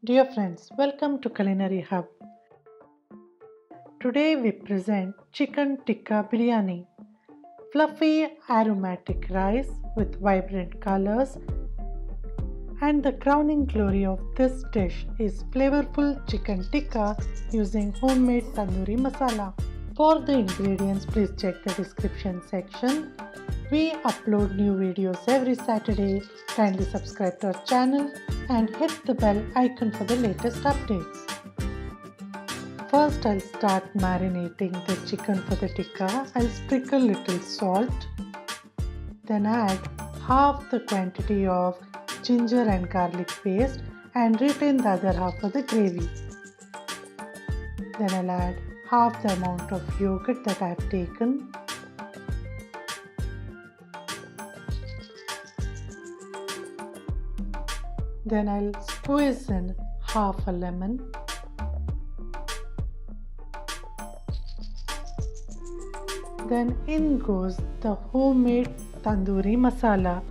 Dear friends, welcome to Culinary Hub. Today we present Chicken Tikka Biryani. Fluffy aromatic rice with vibrant colors, and the crowning glory of this dish is flavorful chicken tikka using homemade tandoori masala. For the ingredients, please check the description section. We upload new videos every Saturday. Kindly subscribe to our channel and hit the bell icon for the latest updates. First, I'll start marinating the chicken for the tikka. I'll sprinkle little salt. Then add half the quantity of ginger and garlic paste and retain the other half for the gravy. Then I'll add half the amount of yogurt that I have taken. Then I'll squeeze in half a lemon. Then in goes the homemade tandoori masala.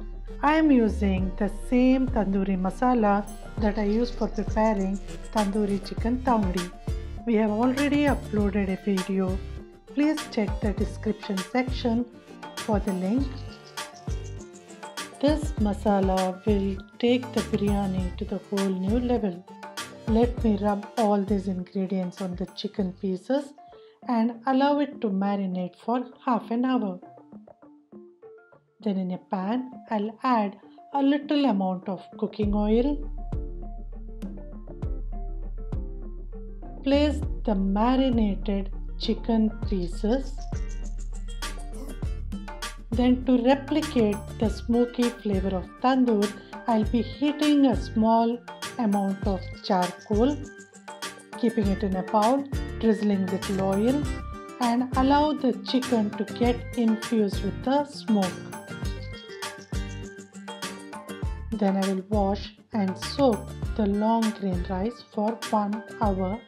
I am using the same tandoori masala that I use for preparing tandoori chicken tandoori. We have already uploaded a video. Please check the description section for the link. This masala will take the biryani to the whole new level. Let me rub all these ingredients on the chicken pieces and allow it to marinate for half an hour. Then in a pan, I'll add a little amount of cooking oil. Place the marinated chicken pieces. Then to replicate the smoky flavor of tandoor, I'll be heating a small amount of charcoal, keeping it in a bowl, drizzling little oil, and allow the chicken to get infused with the smoke. Then I will wash and soak the long grain rice for 1 hour.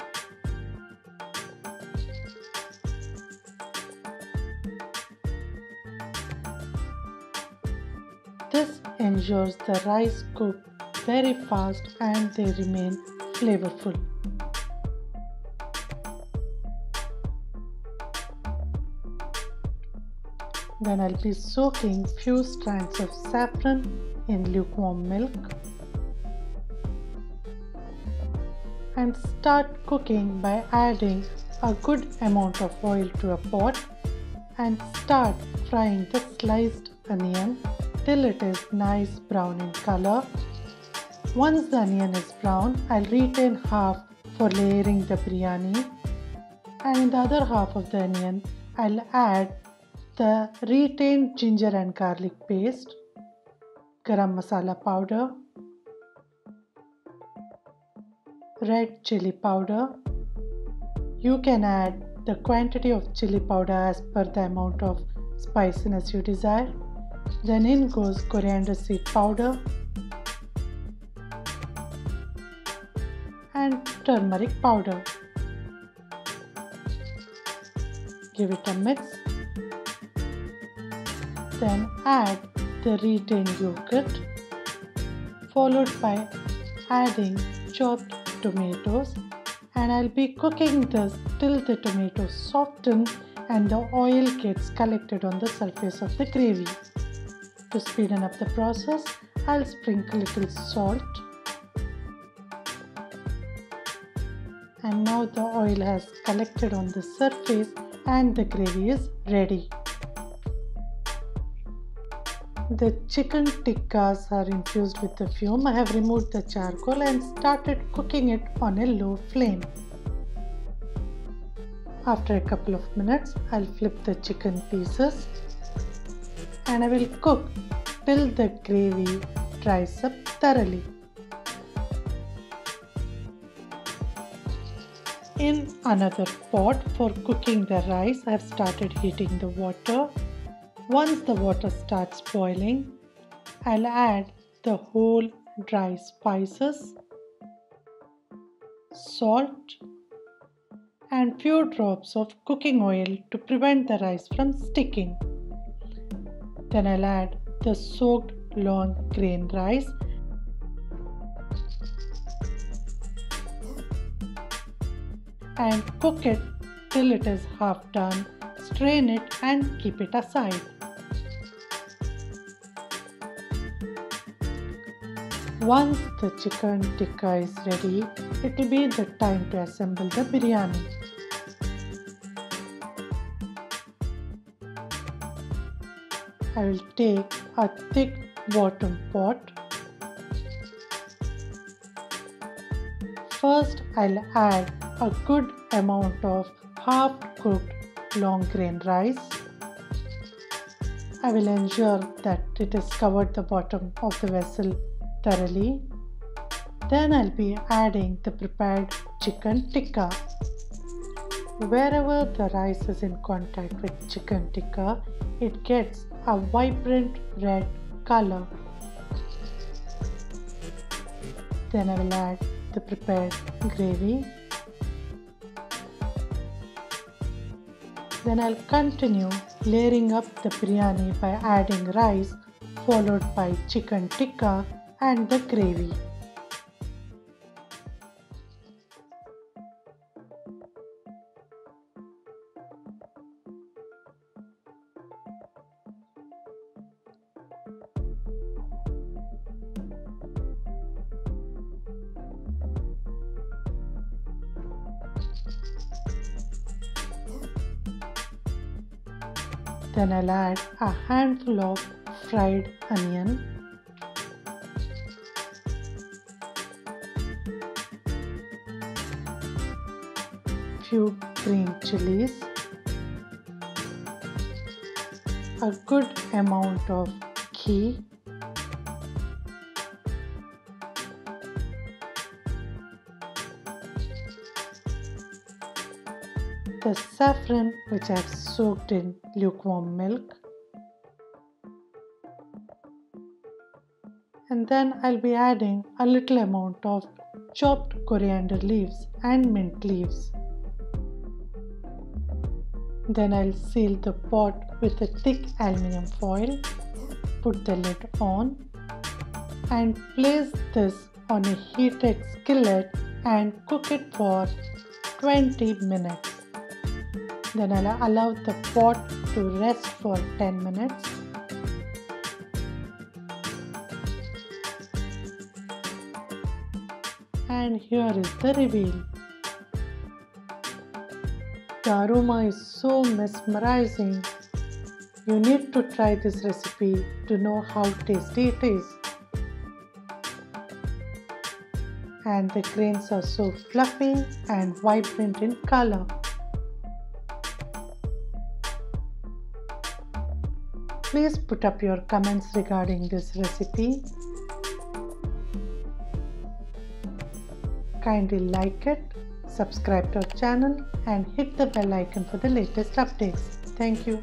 This ensures the rice cook very fast and they remain flavorful. Then I'll be soaking few strands of saffron in lukewarm milk and start cooking by adding a good amount of oil to a pot and start frying the sliced onion till it is nice brown in color. Once the onion is brown, I'll retain half for layering the biryani, and in the other half of the onion, I'll add the retained ginger and garlic paste, garam masala powder, red chilli powder. You can add the quantity of chilli powder as per the amount of spiciness you desire. Then in goes coriander seed powder and turmeric powder. Give it a mix. Then add the retained yogurt, followed by adding chopped tomatoes, and I'll be cooking this till the tomatoes soften and the oil gets collected on the surface of the gravy. To speeden up the process, I'll sprinkle a little salt. And now the oil has collected on the surface and the gravy is ready. The chicken tikkas are infused with the fume. I have removed the charcoal and started cooking it on a low flame. After a couple of minutes, I'll flip the chicken pieces and I will cook till the gravy dries up thoroughly. In another pot for cooking the rice, I have started heating the water. Once the water starts boiling, I'll add the whole dry spices, salt, and few drops of cooking oil to prevent the rice from sticking. Then I'll add the soaked long grain rice and cook it till it is half done. Strain it and keep it aside. Once the chicken tikka is ready, it will be the time to assemble the biryani. I will take a thick bottom pot. First, I'll add a good amount of half-cooked long grain rice. I will ensure that it has covered the bottom of the vessel thoroughly. Then I'll be adding the prepared chicken tikka. Wherever the rice is in contact with chicken tikka, it gets a vibrant red color. Then I will add the prepared gravy. Then I'll continue layering up the biryani by adding rice followed by chicken tikka and the gravy. Then I'll add a handful of fried onion, few green chillies, a good amount of ghee, the saffron which I have soaked in lukewarm milk, and then I'll be adding a little amount of chopped coriander leaves and mint leaves. Then I'll seal the pot with a thick aluminium foil, put the lid on and place this on a heated skillet and cook it for 20 minutes. Then I'll allow the pot to rest for 10 minutes. And here is the reveal. The aroma is so mesmerizing. You need to try this recipe to know how tasty it is. And the grains are so fluffy and vibrant in color. Please put up your comments regarding this recipe. Kindly like it, subscribe to our channel and hit the bell icon for the latest updates. Thank you.